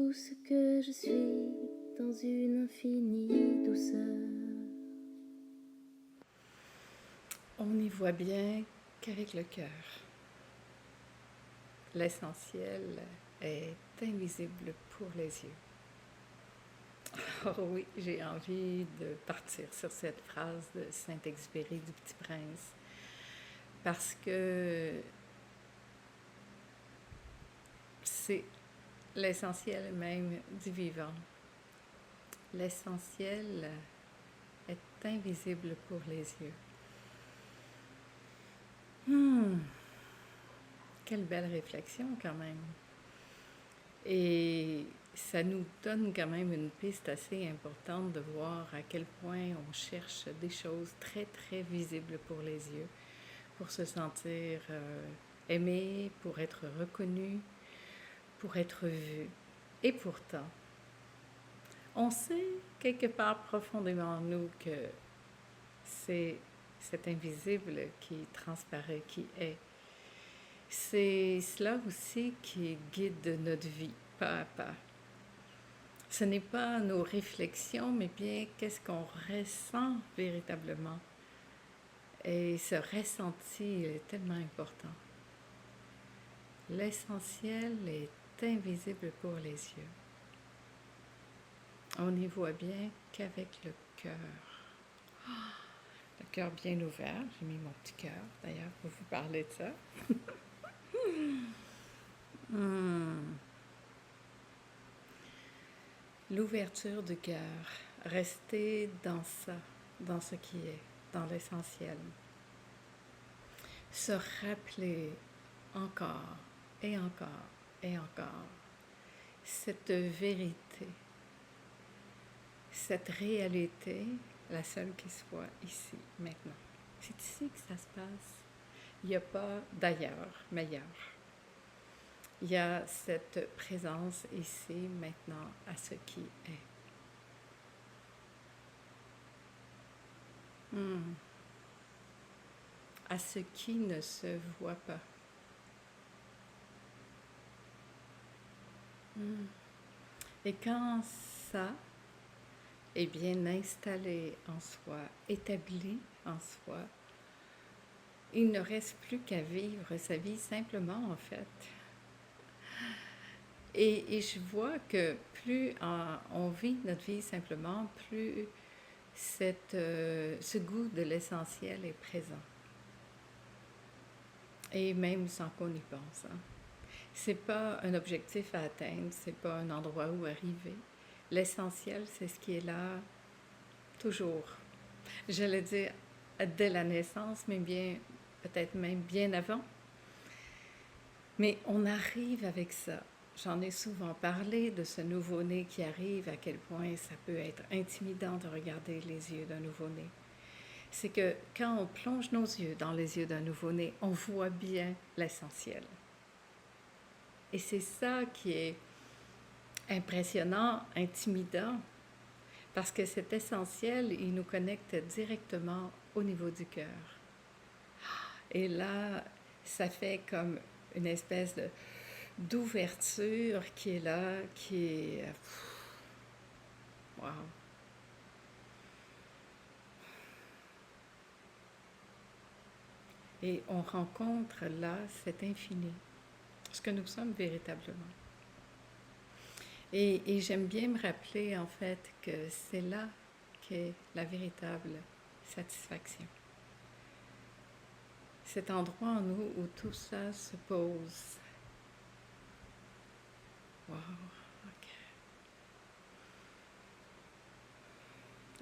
tout ce que je suis dans une infinie douceur. On n'y voit bien qu'avec le cœur. L'essentiel est invisible pour les yeux. Oh oui, j'ai envie de partir sur cette phrase de Saint-Exupéry du Petit Prince, parce que c'est l'essentiel même du vivant. L'essentiel est invisible pour les yeux. Quelle belle réflexion quand même. Et ça nous donne quand même une piste assez importante de voir à quel point on cherche des choses très, très visibles pour les yeux, pour se sentir aimé, pour être reconnu, pour être vu. Et pourtant, on sait quelque part profondément en nous que c'est cet invisible qui transparaît, qui est. C'est cela aussi qui guide notre vie, pas à pas. Ce n'est pas nos réflexions, mais bien qu'est-ce qu'on ressent véritablement. Et ce ressenti est tellement important. L'essentiel est invisible pour les yeux. On n'y voit bien qu'avec le cœur. Le cœur bien ouvert. J'ai mis mon petit cœur, d'ailleurs, pour vous parler de ça. L'ouverture du cœur. Rester dans ça, dans ce qui est, dans l'essentiel. Se rappeler encore et encore et encore cette vérité, cette réalité, la seule qui soit ici, maintenant. C'est ici que ça se passe. Il n'y a pas d'ailleurs, meilleur. Il y a cette présence ici, maintenant, à ce qui est. À ce qui ne se voit pas. Et quand ça est bien installé en soi, établi en soi, il ne reste plus qu'à vivre sa vie simplement, en fait. Et je vois que plus on vit notre vie simplement, plus ce goût de l'essentiel est présent. Et même sans qu'on y pense. C'est pas un objectif à atteindre, c'est pas un endroit où arriver. L'essentiel, c'est ce qui est là toujours. J'allais dire dès la naissance, mais bien, peut-être même bien avant. Mais on arrive avec ça. J'en ai souvent parlé de ce nouveau-né qui arrive, à quel point ça peut être intimidant de regarder les yeux d'un nouveau-né. C'est que quand on plonge nos yeux dans les yeux d'un nouveau-né, on voit bien l'essentiel. Et c'est ça qui est impressionnant, intimidant, parce que cet essentiel, il nous connecte directement au niveau du cœur. Et là, ça fait comme une espèce d'ouverture qui est là, qui est... Wow! Et on rencontre là cet infini, ce que nous sommes véritablement. Et j'aime bien me rappeler en fait que c'est là qu'est la véritable satisfaction. Cet endroit en nous où tout ça se pose. Wow, ok.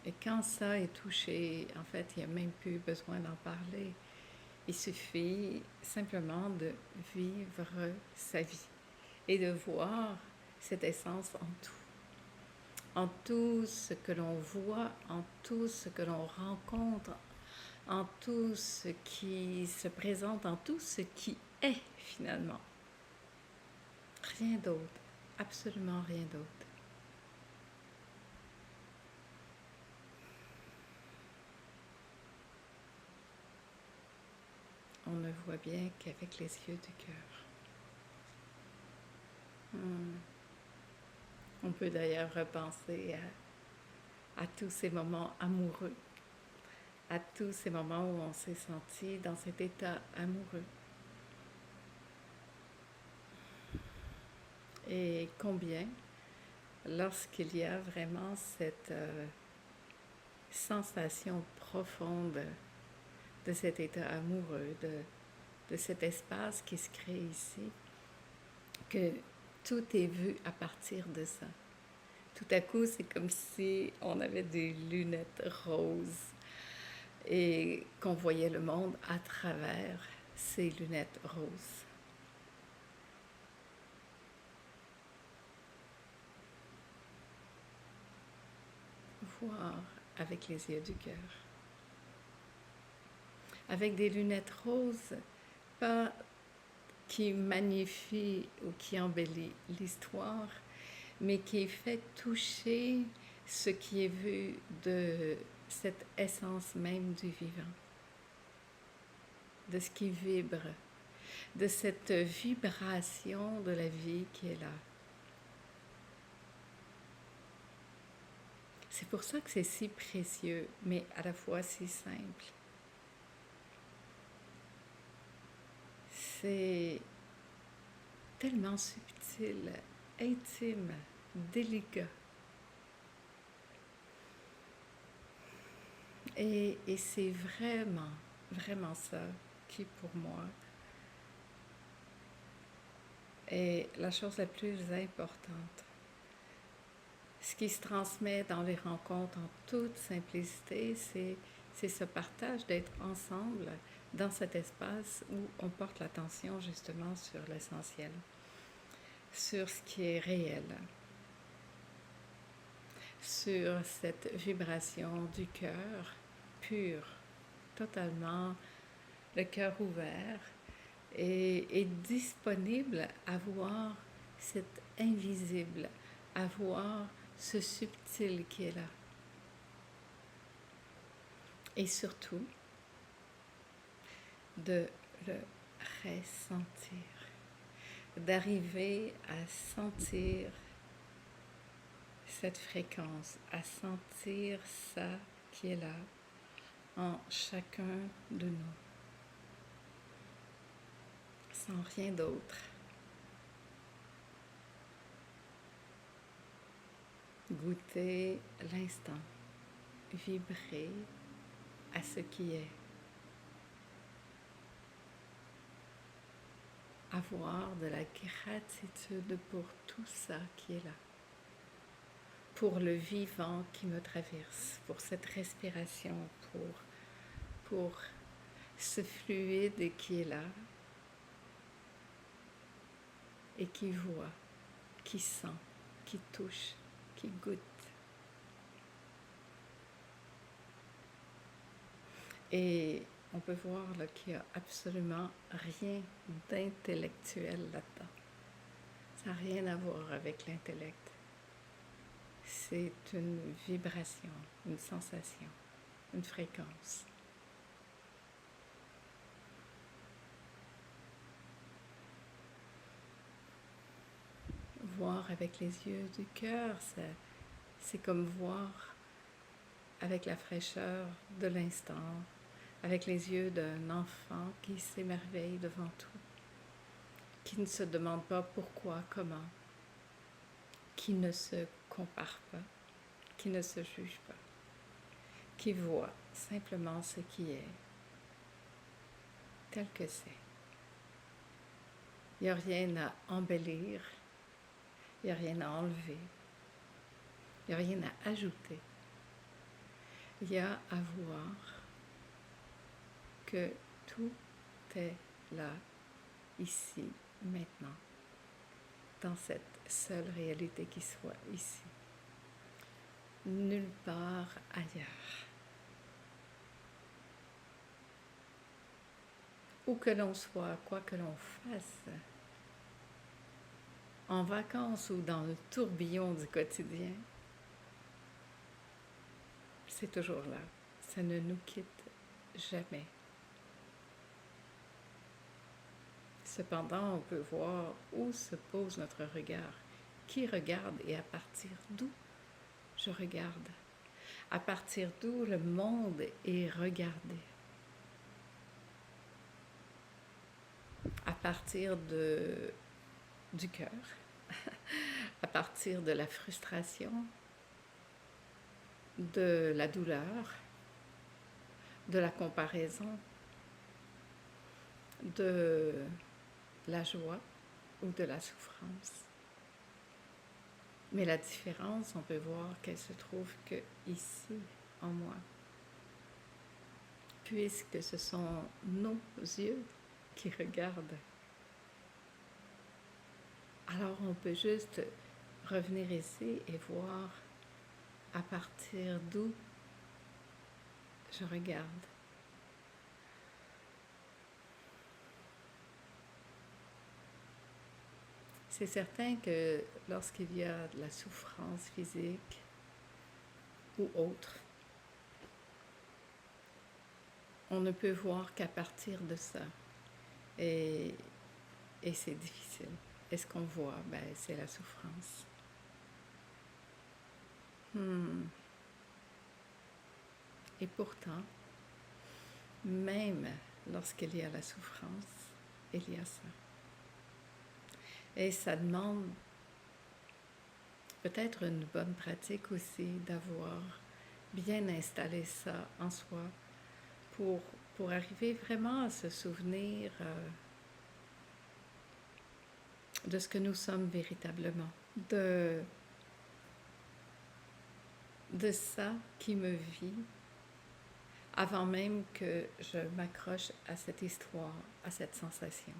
Et quand ça est touché, en fait, il n'y a même plus besoin d'en parler. Il suffit simplement de vivre sa vie et de voir cette essence en tout ce que l'on voit, en tout ce que l'on rencontre, en tout ce qui se présente, en tout ce qui est finalement. Rien d'autre, absolument rien d'autre. On ne voit bien qu'avec les yeux du cœur. On peut d'ailleurs repenser à tous ces moments amoureux, à tous ces moments où on s'est senti dans cet état amoureux. Et combien, lorsqu'il y a vraiment cette sensation profonde de cet état amoureux, de cet espace qui se crée ici, que tout est vu à partir de ça. Tout à coup, c'est comme si on avait des lunettes roses et qu'on voyait le monde à travers ces lunettes roses. Voir avec les yeux du cœur. Avec des lunettes roses, pas qui magnifient ou qui embellit l'histoire, mais qui fait toucher ce qui est vu de cette essence même du vivant, de ce qui vibre, de cette vibration de la vie qui est là. C'est pour ça que c'est si précieux, mais à la fois si simple. C'est tellement subtil, intime, délicat. Et c'est vraiment, vraiment ça qui, pour moi, est la chose la plus importante. Ce qui se transmet dans les rencontres en toute simplicité, c'est ce partage d'être ensemble dans cet espace où on porte l'attention justement sur l'essentiel, sur ce qui est réel, sur cette vibration du cœur pur, totalement le cœur ouvert et disponible à voir cet invisible, à voir ce subtil qui est là. Et surtout, de le ressentir, d'arriver à sentir cette fréquence, à sentir ça qui est là en chacun de nous, sans rien d'autre. Goûter l'instant, vibrer à ce qui est, avoir de la gratitude pour tout ça qui est là, pour le vivant qui me traverse, pour cette respiration, pour ce fluide qui est là et qui voit, qui sent, qui touche, qui goûte. Et on peut voir là, qu'il n'y a absolument rien d'intellectuel là-dedans. Ça n'a rien à voir avec l'intellect. C'est une vibration, une sensation, une fréquence. Voir avec les yeux du cœur, c'est comme voir avec la fraîcheur de l'instant, avec les yeux d'un enfant qui s'émerveille devant tout, qui ne se demande pas pourquoi, comment, qui ne se compare pas, qui ne se juge pas, qui voit simplement ce qui est, tel que c'est. Il n'y a rien à embellir, il n'y a rien à enlever, il n'y a rien à ajouter. Il y a à voir que tout est là, ici, maintenant, dans cette seule réalité qui soit ici, nulle part ailleurs. Où que l'on soit, quoi que l'on fasse, en vacances ou dans le tourbillon du quotidien, c'est toujours là. Ça ne nous quitte jamais. Cependant, on peut voir où se pose notre regard, qui regarde et à partir d'où je regarde, à partir d'où le monde est regardé, à partir du cœur, à partir de la frustration, de la douleur, de la comparaison, de la joie ou de la souffrance. Mais la différence, on peut voir qu'elle se trouve que ici, en moi. Puisque ce sont nos yeux qui regardent. Alors on peut juste revenir ici et voir à partir d'où je regarde. C'est certain que lorsqu'il y a de la souffrance physique ou autre, on ne peut voir qu'à partir de ça. Et c'est difficile. Et ce qu'on voit, c'est la souffrance. Et pourtant, même lorsqu'il y a la souffrance, il y a ça. Et ça demande peut-être une bonne pratique aussi d'avoir bien installé ça en soi pour arriver vraiment à se souvenir de ce que nous sommes véritablement, de ça qui me vit avant même que je m'accroche à cette histoire, à cette sensation.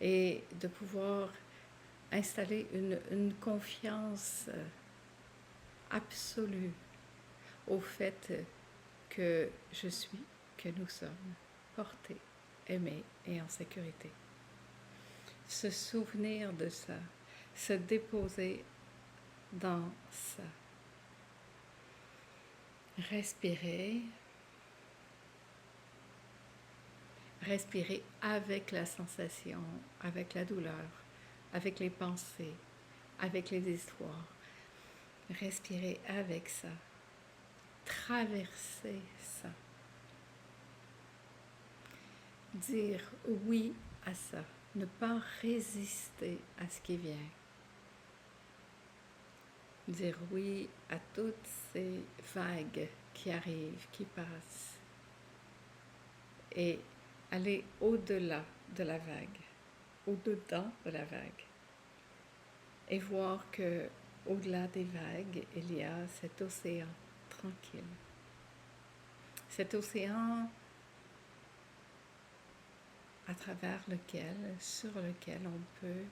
Et de pouvoir installer une confiance absolue au fait que je suis, que nous sommes portés, aimés et en sécurité. Se souvenir de ça, se déposer dans ça. Respirer avec la sensation, avec la douleur, avec les pensées, avec les histoires. Respirer avec ça, traverser ça. Dire oui à ça, ne pas résister à ce qui vient. Dire oui à toutes ces vagues qui arrivent, qui passent. Et aller au-delà de la vague, au-dedans de la vague. Et voir que au-delà des vagues, il y a cet océan tranquille. Cet océan à travers lequel, sur lequel on peut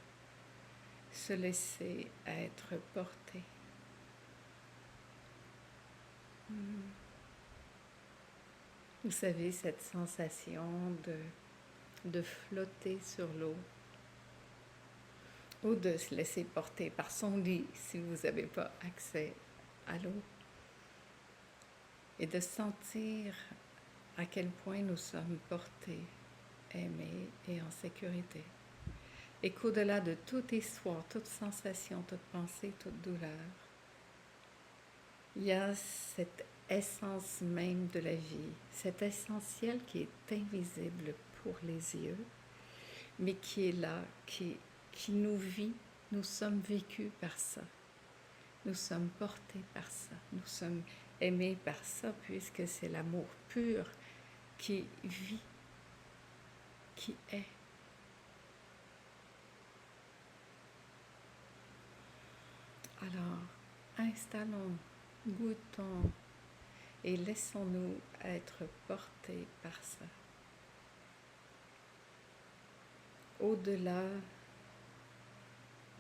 se laisser être porté. Vous savez, cette sensation de flotter sur l'eau ou de se laisser porter par son lit si vous n'avez pas accès à l'eau et de sentir à quel point nous sommes portés, aimés et en sécurité. Et qu'au-delà de toute histoire, toute sensation, toute pensée, toute douleur, il y a cette essence même de la vie, cet essentiel qui est invisible pour les yeux, mais qui est là, qui nous vit. Nous sommes vécus par ça. Nous sommes portés par ça. Nous sommes aimés par ça, puisque c'est l'amour pur qui vit, qui est. Alors, installons, goûtons et laissons-nous être portés par ça. Au-delà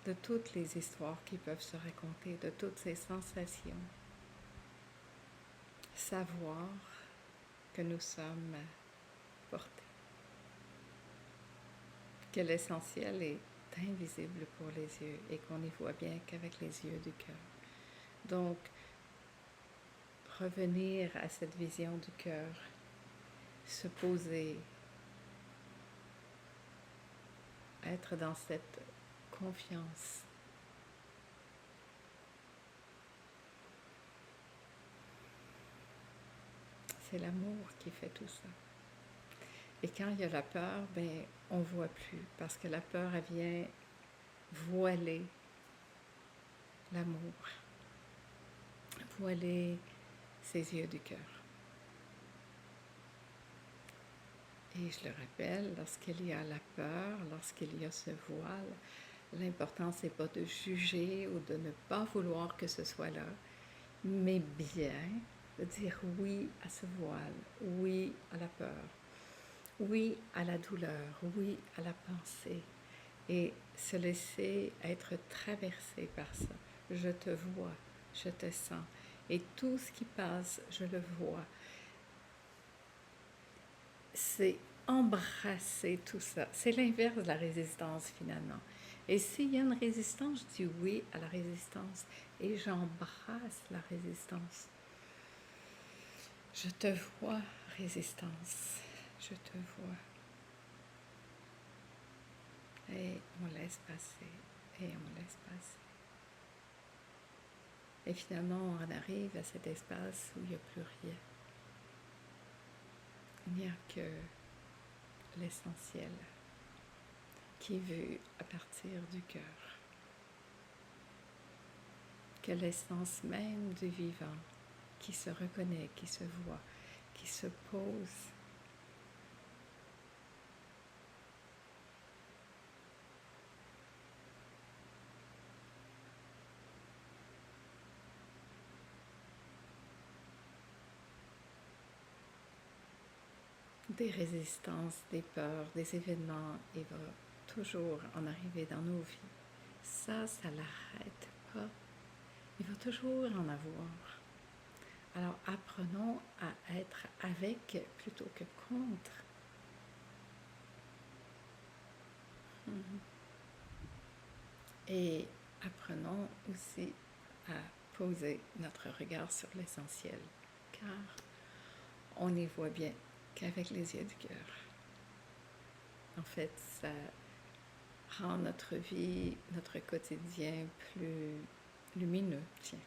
de toutes les histoires qui peuvent se raconter, de toutes ces sensations, savoir que nous sommes portés, que l'essentiel est invisible pour les yeux et qu'on n'y voit bien qu'avec les yeux du cœur. Donc, revenir à cette vision du cœur, se poser, être dans cette confiance C'est l'amour qui fait tout ça. Et quand il y a la peur, ben, on ne voit plus, parce que la peur, elle vient voiler l'amour, voiler ses yeux du cœur. Et je le rappelle, lorsqu'il y a la peur, lorsqu'il y a ce voile, l'important, c'est pas de juger ou de ne pas vouloir que ce soit là, mais bien de dire oui à ce voile, oui à la peur, oui à la douleur, oui à la pensée, et se laisser être traversé par ça. Je te vois, je te sens, et tout ce qui passe, je le vois. C'est embrasser tout ça. C'est l'inverse de la résistance finalement. Et s'il y a une résistance, je dis oui à la résistance et j'embrasse la résistance. Je te vois, résistance. Je te vois. Et on laisse passer. Et on laisse passer. Et finalement, on arrive à cet espace où il n'y a plus rien. Il n'y a que l'essentiel qui est vu à partir du cœur. Que l'essence même du vivant qui se reconnaît, qui se voit, qui se pose. Des résistances, des peurs, des événements, il va toujours en arriver dans nos vies. Ça l'arrête pas. Il va toujours en avoir. Alors apprenons à être avec plutôt que contre. Et apprenons aussi à poser notre regard sur l'essentiel, car on n'y voit bien qu'avec les yeux du cœur. En fait, ça rend notre vie, notre quotidien plus lumineux. Tiens.